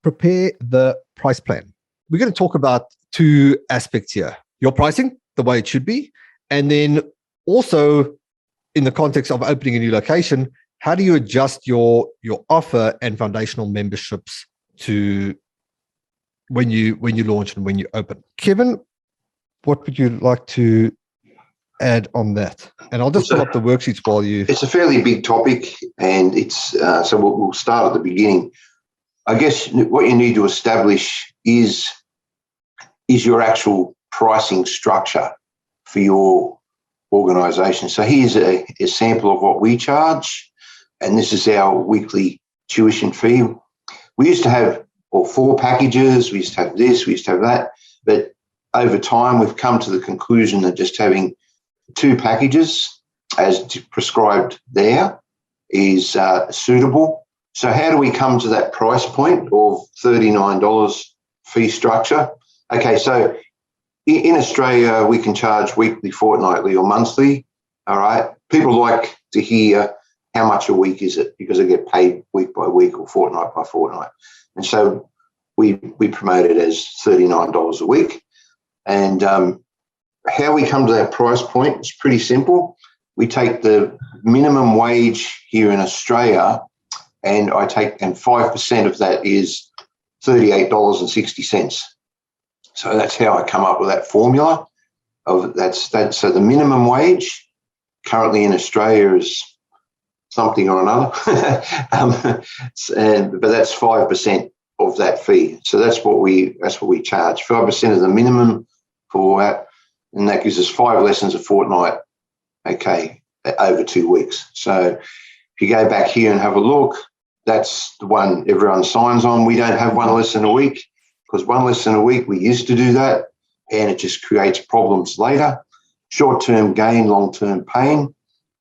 prepare the price plan, we're going to talk about two aspects here. Your pricing, the way it should be, and then also in the context of opening a new location, how do you adjust your offer and foundational memberships to when you launch and when you open? Kevin, what would you like to add on that? And I'll just pull up the worksheets while you... It's a fairly big topic, and it's so we'll start at the beginning. I guess what you need to establish is your actual pricing structure for your organisation. So here's a sample of what we charge, and this is our weekly tuition fee. We used to have 4 packages, we used to have this, we used to have that, but over time we've come to the conclusion that just having 2 packages as prescribed there is suitable. So how do we come to that price point of $39 fee structure? Okay, so in Australia, we can charge weekly, fortnightly or monthly, all right? People like to hear how much a week is it because they get paid week by week or fortnight by fortnight. And so we promote it as $39 a week. And how we come to that price point is pretty simple. We take the minimum wage here in Australia, and 5% of that is $38.60. So that's how I come up with that formula. So the minimum wage currently in Australia is something or another, but that's 5% of that fee. So that's what we charge. 5% of the minimum for that, and that gives us 5 lessons a fortnight. Okay, over 2 weeks. So if you go back here and have a look, that's the one everyone signs on. We don't have 1 lesson a week because 1 lesson a week, we used to do that, and it just creates problems later. Short-term gain, long-term pain.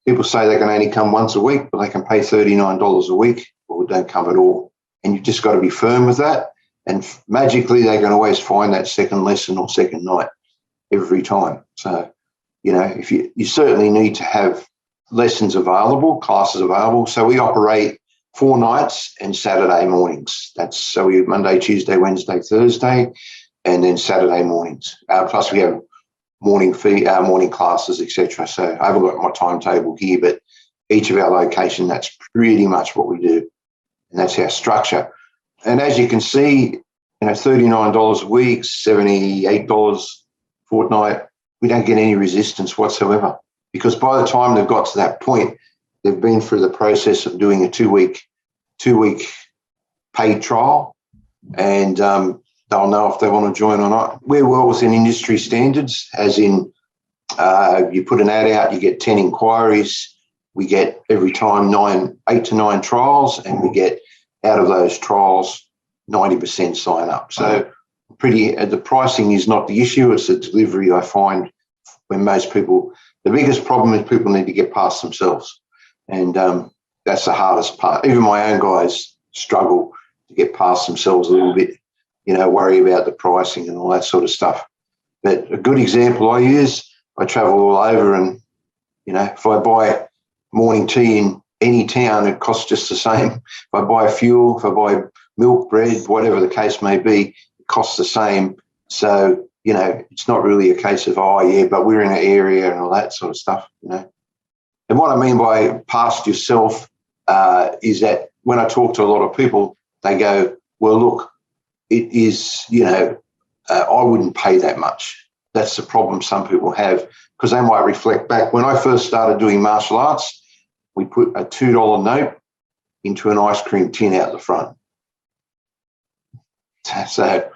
People say they can only come once a week, but they can pay $39 a week or don't come at all. And you've just got to be firm with that. And magically, they can always find that second lesson or second night every time. So, if you certainly need to have lessons available, classes available. So we operate 4 nights and Saturday mornings. So we have Monday, Tuesday, Wednesday, Thursday, and then Saturday mornings. Plus we have morning classes, etc. So I haven't got my timetable here, but each of our location, that's pretty much what we do, and that's our structure. And as you can see, $39 a week, $78 fortnight, we don't get any resistance whatsoever, because by the time they've got to that point, they've been through the process of doing a two week paid trial, and they'll know if they want to join or not. We're well within industry standards, as in you put an ad out, you get 10 inquiries. We get every time 8 to 9 trials, and we get out of those trials 90% sign up. So the pricing is not the issue, it's the delivery. I find when most people, the biggest problem is people need to get past themselves, and that's the hardest part. Even my own guys struggle to get past themselves a little bit, worry about the pricing and all that sort of stuff. But a good example I use, I travel all over, and if I buy morning tea in any town, it costs just the same. If I buy fuel, if I buy milk, bread, whatever the case may be, it costs the same. So, it's not really a case of, but we're in an area and all that sort of stuff, And what I mean by past yourself is that when I talk to a lot of people, they go, well, look, it is, I wouldn't pay that much. That's the problem some people have, because they might reflect back. When I first started doing martial arts, we put a $2 note into an ice cream tin out the front. So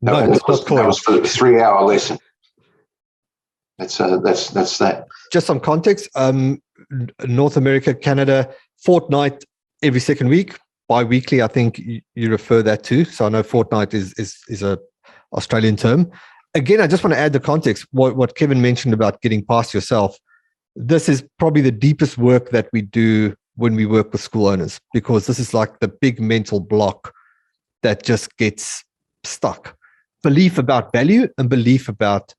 that was for a 3-hour lesson. That's that. Just some context. North America, Canada, fortnight every second week. Bi-weekly, I think you refer that to. So I know fortnight is a Australian term. Again, I just want to add the context. What Kevin mentioned about getting past yourself. This is probably the deepest work that we do when we work with school owners, because this is like the big mental block that just gets stuck. Belief about value and belief about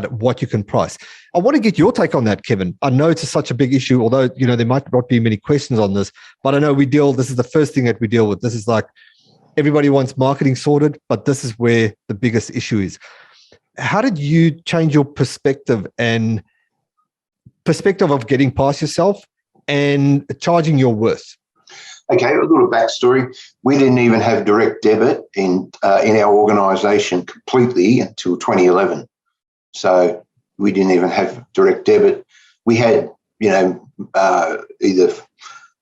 what you can price. I want to get your take on that, Kevin. I know it's such a big issue, although, there might not be many questions on this, but I know this is the first thing that we deal with. This is like, everybody wants marketing sorted, but this is where the biggest issue is. How did you change your perspective of getting past yourself and charging your worth? Okay, a little backstory. We didn't even have direct debit in our organisation completely until 2011. So we didn't even have direct debit. We had, either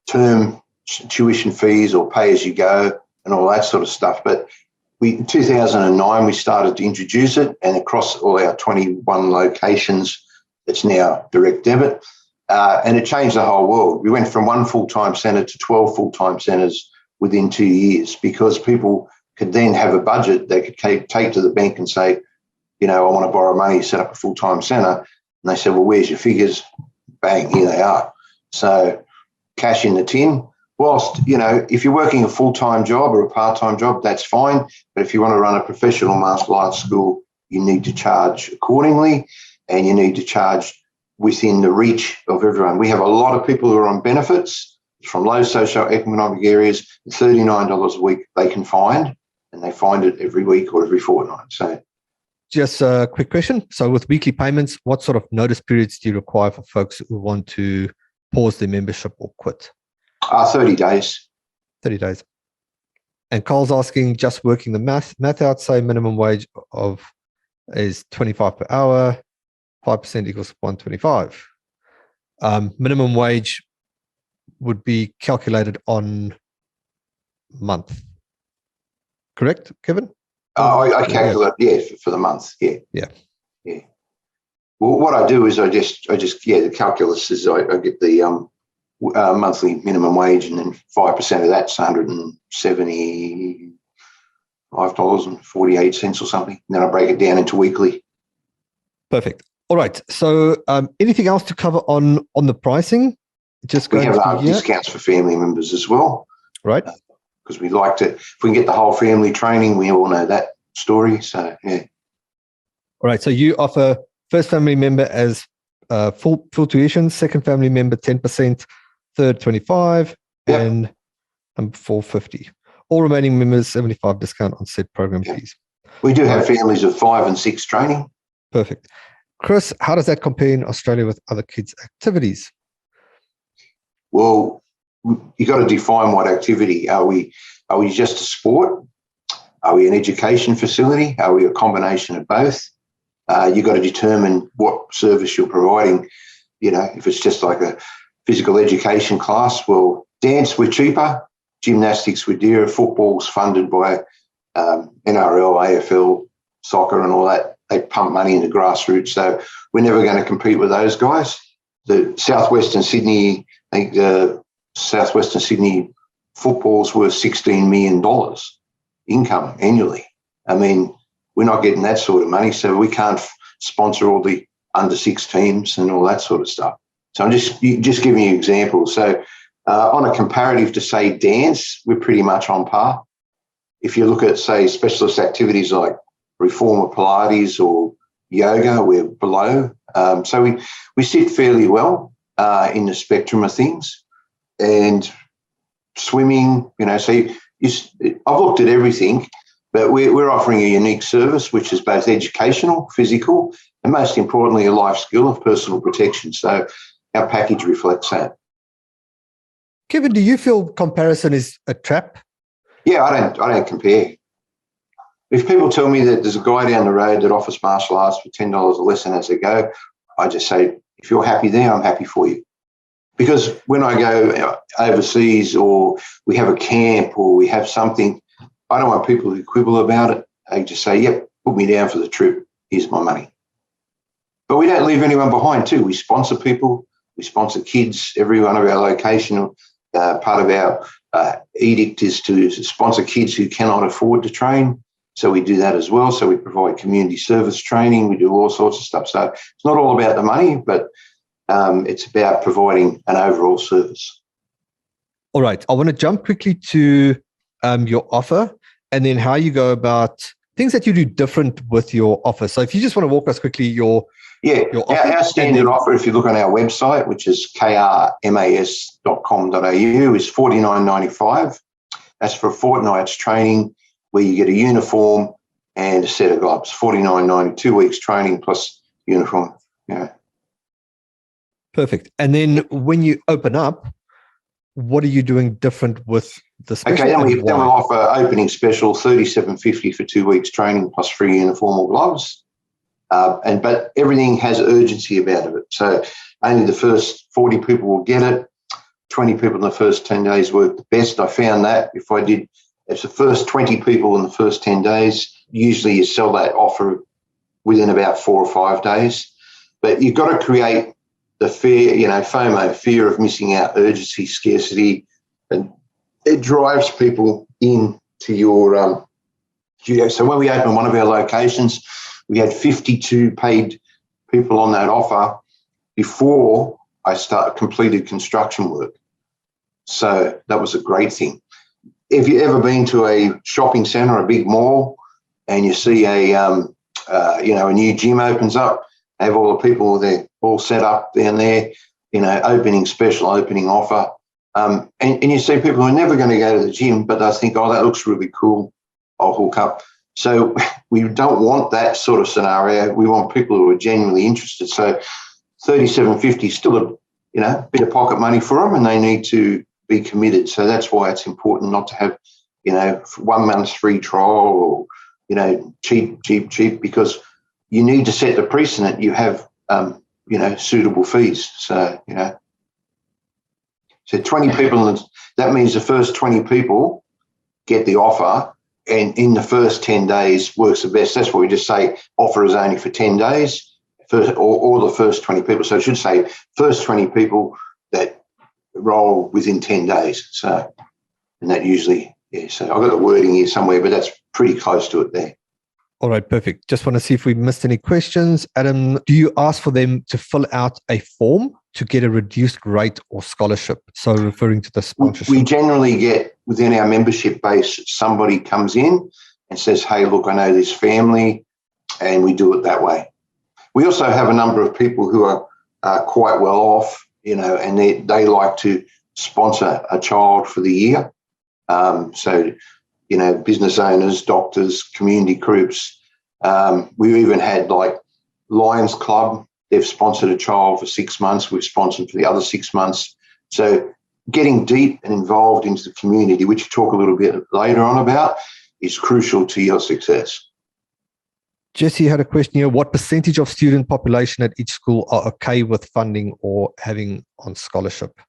term tuition fees or pay as you go and all that sort of stuff. But in 2009, we started to introduce it, and across all our 21 locations, it's now direct debit. And it changed the whole world. We went from 1 full-time centre to 12 full-time centres within 2 years, because people could then have a budget they could take to the bank and say, I want to borrow money, set up a full-time centre. And they said, well, where's your figures? Bang, here they are. So cash in the tin. Whilst, if you're working a full-time job or a part-time job, that's fine. But if you want to run a professional martial arts school, you need to charge accordingly, and you need to charge within the reach of everyone. We have a lot of people who are on benefits from low socio-economic areas. $39 a week they can find, and they find it every week or every fortnight. So, just a quick question. So with weekly payments, what sort of notice periods do you require for folks who want to pause their membership or quit? 30 days. 30 days. And Cole's asking, just working the math out, say minimum wage is $25 per hour, 5% equals 125. Minimum wage would be calculated on month. Correct, Kevin? I calculate, for the month. Yeah. Well, what I do is I just the calculus is I get the monthly minimum wage, and then 5% of that's $175.48 or something. And then I break it down into weekly. Perfect. All right. So anything else to cover on the pricing? We have discounts for family members as well. Right. Because we like to, if we can get the whole family training, we all know that story. So, yeah. All right. So you offer first family member as full tuition, second family member 10%, third 25, and number 450. All remaining members 75 discount on said program fees. We do have families of 5 and 6 training. Perfect. Chris, how does that compare in Australia with other kids' activities? Well, you got to define what activity. Are we just a sport? Are we an education facility? Are we a combination of both? You got to determine what service you're providing. If it's just like a physical education class, well, dance we're cheaper, gymnastics we're dearer, football's funded by NRL, AFL, soccer and all that. They pump money into grassroots, so we're never going to compete with those guys. The Southwestern Sydney football's worth $16 million income annually. I mean, we're not getting that sort of money, so we can't sponsor all the under 6 teams and all that sort of stuff. So I'm just giving you examples. So on a comparative to, say, dance, we're pretty much on par. If you look at, say, specialist activities like reformer Pilates or yoga, we're below. So we sit fairly well in the spectrum of things. And swimming, so I've looked at everything, but we're offering a unique service, which is both educational, physical, and most importantly, a life skill of personal protection. So our package reflects that. Kevin, do you feel comparison is a trap? Yeah, I don't compare. If people tell me that there's a guy down the road that offers martial arts for $10 a lesson as they go, I just say, if you're happy there, I'm happy for you. Because when I go overseas or we have a camp or we have something, I don't want people who quibble about it. They just say, yep, put me down for the trip. Here's my money. But we don't leave anyone behind too. We sponsor people. We sponsor kids. Every one of our location, part of our edict is to sponsor kids who cannot afford to train. So we do that as well. So we provide community service training. We do all sorts of stuff. So it's not all about the money, but it's about providing an overall service. All right. I want to jump quickly to your offer and then how you go about things that you do different with your offer. So if you just want to walk us quickly your offer. Our standard offer, if you look on our website, which is krmas.com.au, is $49.95. That's for a fortnight's training where you get a uniform and a set of gloves. $49.90, 2 weeks training plus uniform. Yeah. Perfect. And then when you open up, what are you doing different with the special? Okay, then we'll offer opening special $37.50 for 2 weeks training plus free uniform or gloves. But everything has urgency about it. So only the first 40 people will get it. 20 people in the first 10 days work the best. I found that if the first 20 people in the first 10 days, usually you sell that offer within about 4 or 5 days. But you've got to create the fear, FOMO, fear of missing out, urgency, scarcity, and it drives people into your studio. So when we opened one of our locations, we had 52 paid people on that offer before I completed construction work. So that was a great thing. If you've ever been to a shopping centre, a big mall, and you see a new gym opens up, they have all the people there all set up down there, opening special, opening offer. And you see people who are never going to go to the gym, but they think, oh, that looks really cool, I'll hook up. So we don't want that sort of scenario. We want people who are genuinely interested. So $37.50 is still a bit of pocket money for them, and they need to be committed. So that's why it's important not to have 1 month's free trial or cheap, because you need to set the precedent. You have suitable fees. So 20 people, that means the first 20 people get the offer, and in the first 10 days works the best. That's what we just say, offer is only for 10 days, or the first 20 people. So it should say first 20 people that roll within 10 days. So, and that usually, so I've got the wording here somewhere, but that's pretty close to it there. All right, perfect. Just want to see if we missed any questions. Adam, do you ask for them to fill out a form to get a reduced rate or scholarship? So referring to the sponsorship. We generally get, within our membership base, somebody comes in and says, hey, look, I know this family, and we do it that way. We also have a number of people who are quite well off, and they like to sponsor a child for the year. Business owners, doctors, community groups. We even had like Lions Club. They've sponsored a child for 6 months. We've sponsored for the other 6 months. So getting deep and involved into the community, which we'll talk a little bit later on about, is crucial to your success. Jesse had a question here. What percentage of student population at each school are okay with funding or having on scholarship?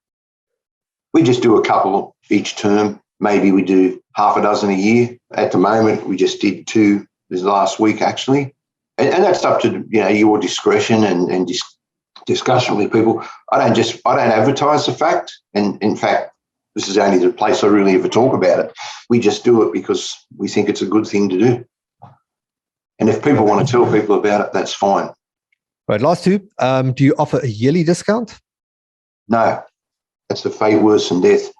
We just do a couple each term. Maybe we do half a dozen a year. At the moment, we just did 2 this last week, actually. And that's up to your discretion and discussion with people. I don't advertise the fact. And in fact, this is only the place I really ever talk about it. We just do it because we think it's a good thing to do. And if people want to tell people about it, that's fine. Right, last 2. Do you offer a yearly discount? No, that's the fate worse than death.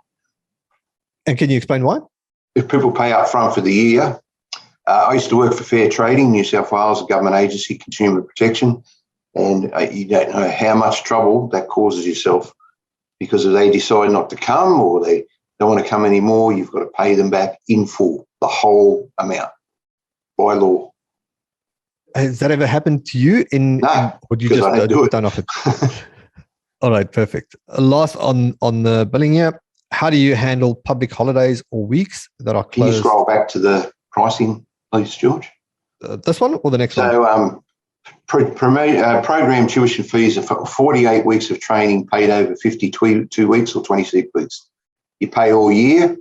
And can you explain why? If people pay up front for the year, I used to work for Fair Trading, New South Wales, a government agency, consumer protection, and you don't know how much trouble that causes yourself, because if they decide not to come or they don't want to come anymore, you've got to pay them back in full, the whole amount, by law. Has that ever happened to you? No, would you just don't offer? All right, perfect. Last on the billing year, how do you handle public holidays or weeks that are closed? Can you scroll back to the pricing, please, George? This one or the next one? So program tuition fees are for 48 weeks of training paid over 52 weeks or 26 weeks. You pay all year,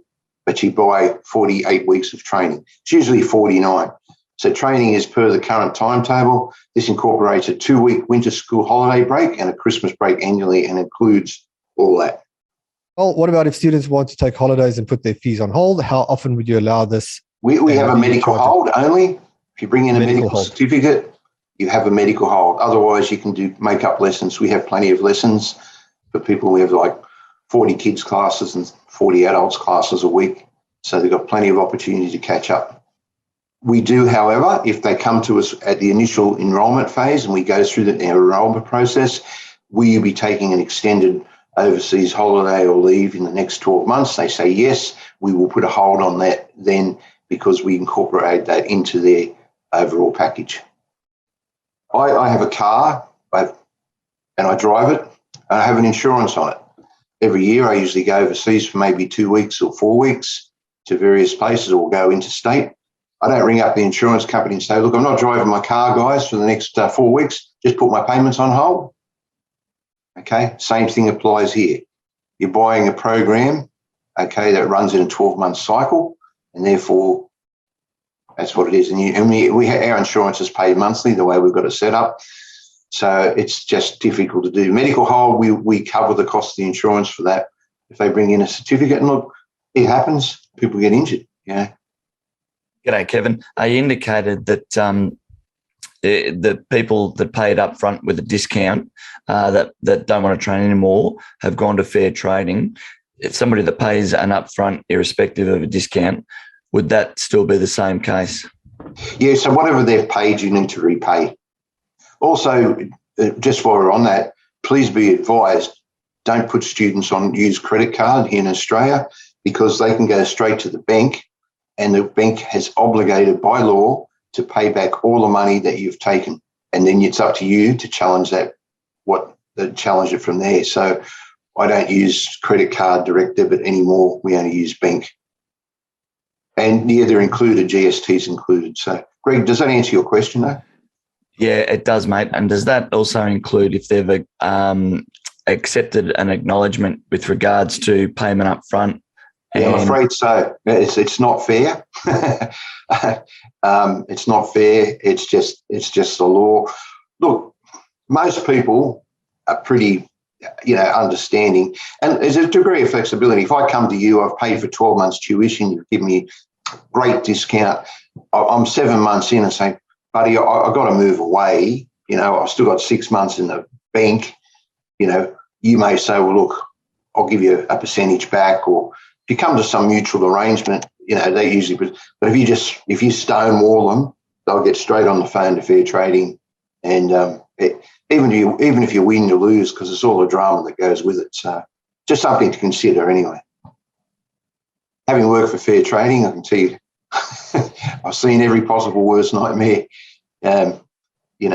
but you buy 48 weeks of training. It's usually 49. So training is per the current timetable. This incorporates a 2-week winter school holiday break and a Christmas break annually, and includes all that. Well, what about if students want to take holidays and put their fees on hold? How often would you allow this? We have a medical hold only. If you bring in a medical certificate, you have a medical hold. Otherwise, you can do make-up lessons. We have plenty of lessons for people. We have like 40 kids classes and 40 adults classes a week. So they've got plenty of opportunity to catch up. We do, however, if they come to us at the initial enrolment phase and we go through the enrolment process, will you be taking an extended overseas holiday or leave in the next 12 months, they say, yes, we will put a hold on that then because we incorporate that into their overall package. I have a car and I drive it and I have an insurance on it. Every year I usually go overseas for maybe 2 weeks or 4 weeks to various places or go interstate. I don't ring up the insurance company and say, look, I'm not driving my car, guys, for the next 4 weeks. Just put my payments on hold. Okay, same thing applies here. You're buying a program, okay, that runs in a 12-month cycle, and therefore that's what it is. Our insurance is paid monthly the way we've got it set up. So it's just difficult to do. Medical hold, we cover the cost of the insurance for that. If they bring in a certificate, and look, it happens, people get injured, G'day, Kevin. You indicated that the people that paid up front with a discount that don't want to train anymore have gone to fair trading. If somebody that pays an upfront irrespective of a discount, would that still be the same case? Yeah, so whatever they've paid, you need to repay. Also, just while we're on that, please be advised, don't put students on use credit card in Australia because they can go straight to the bank and the bank has obligated by law to pay back all the money that you've taken. And then it's up to you to challenge that, challenge it from there. So I don't use credit card direct debit anymore. We only use bank. And yeah, they're included, GST's included. So Greg, does that answer your question though? Yeah, it does, mate. And does that also include if they've accepted an acknowledgement with regards to payment up front? Yeah, I'm afraid so. It's not fair. It's not fair. It's just the law. Look, most people are pretty, understanding, and there's a degree of flexibility. If I come to you, I've paid for 12 months tuition, you've given me great discount. I'm 7 months in and saying, buddy, I've got to move away. I've still got 6 months in the bank. You may say, well, look, I'll give you a percentage back, or if you come to some mutual arrangement, they usually, but if you stonewall them, they'll get straight on the phone to fair trading. And even if you win, you lose because it's all the drama that goes with it. So just something to consider anyway. Having worked for fair trading, I can tell you, I've seen every possible worst nightmare. And one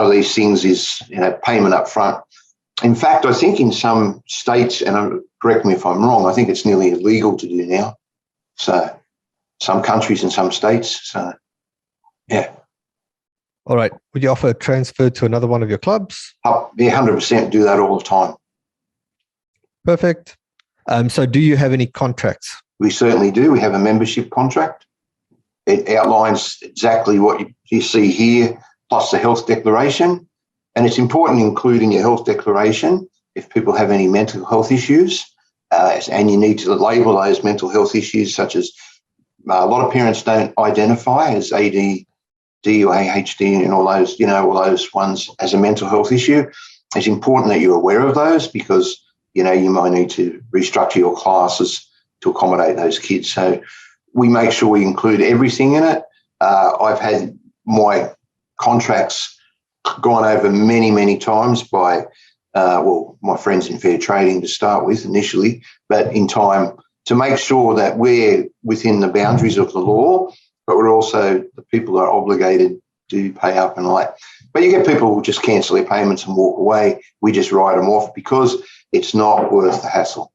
of these things is payment up front. In fact, I think in some states, and correct me if I'm wrong, I think it's nearly illegal to do now. So some countries and some states. So yeah. All right. Would you offer a transfer to another one of your clubs? Yeah, 100% do that all the time. Perfect. So do you have any contracts? We certainly do. We have a membership contract. It outlines exactly what you see here, plus the health declaration. And it's important to include in your health declaration if people have any mental health issues, and you need to label those mental health issues, such as a lot of parents don't identify as ADD or ADHD and all those ones as a mental health issue. It's important that you're aware of those because, you might need to restructure your classes to accommodate those kids. So we make sure we include everything in it. I've had my contracts gone over many, many times by, my friends in fair trading to start with initially, but in time to make sure that we're within the boundaries of the law, but we're also the people that are obligated to pay up and all that. But you get people who just cancel their payments and walk away. We just write them off because it's not worth the hassle.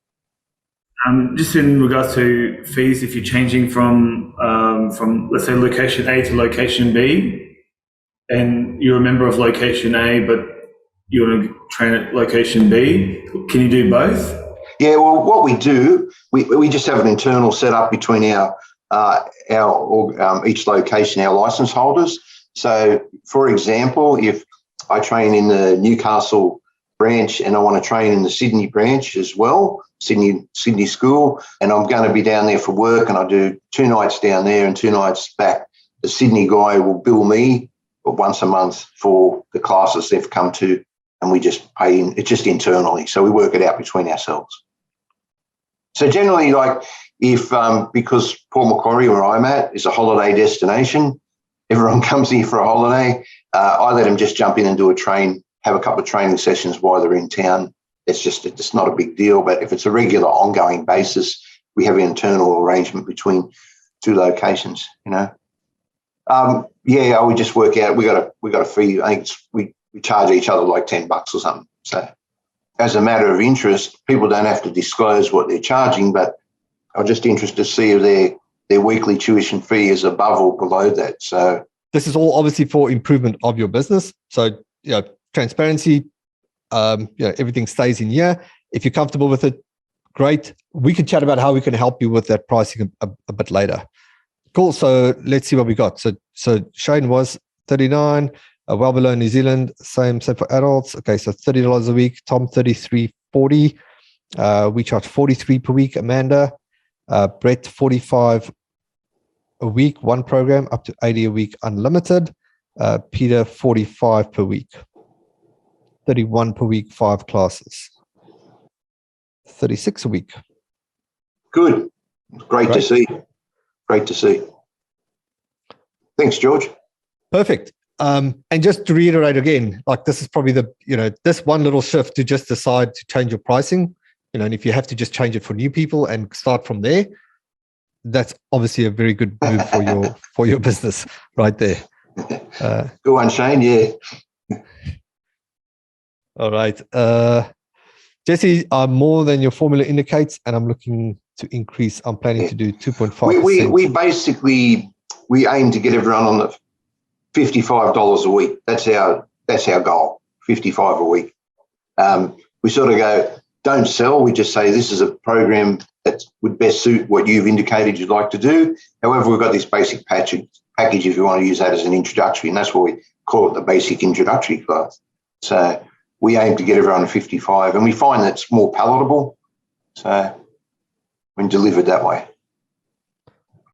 Just in regards to fees, if you're changing from let's say location A to location B, and you're a member of location A, but you want to train at location B, can you do both? Yeah, well, what we do, we just have an internal setup between our each location, our license holders. So, for example, if I train in the Newcastle branch and I want to train in the Sydney branch as well, Sydney school, and I'm going to be down there for work and I do 2 nights down there and 2 nights back, the Sydney guy will bill me once a month for the classes they've come to, and we just pay in. It's just internally, so we work it out between ourselves. So generally, like if because Port Macquarie, where I'm at, is a holiday destination, everyone comes here for a holiday. I let them just jump in and do a train have a couple of training sessions while they're in town. It's not a big deal. But if it's a regular, ongoing basis, we have an internal arrangement between two locations. We just work out. We got a fee. I think we charge each other like $10 or something. So, as a matter of interest, people don't have to disclose what they're charging, but I'm just interested to see if their weekly tuition fee is above or below that. So this is all obviously for improvement of your business. So transparency. Everything stays in here. If you're comfortable with it, great. We can chat about how we can help you with that pricing a bit later. Cool. So let's see what we got. So Shane was 39, well below New Zealand. Same for adults. Okay, so $30 a week. Tom, $33.40. We charge $43 per week. Amanda, Brett, $45 a week, one program, up to $80 a week, unlimited. Peter, $45 per week. $31 per week, 5 classes. $36 a week. Good. Great to see. Great to see. Thanks, George. Perfect. And just to reiterate again, like this is probably this one little shift to just decide to change your pricing, and if you have to just change it for new people and start from there, that's obviously a very good move for your business right there. Go on, Shane. Yeah. All right. Jesse, more than your formula indicates, and I'm looking to increase. I'm planning to do 2.5%. We aim to get everyone on the $55 a week. That's our goal, 55 a week. We sort of go, don't sell. We just say this is a program that would best suit what you've indicated you'd like to do. However, we've got this basic package if you want to use that as an introductory, and that's what we call it, the basic introductory class. So we aim to get everyone to 55, and we find that's more palatable. So when delivered that way.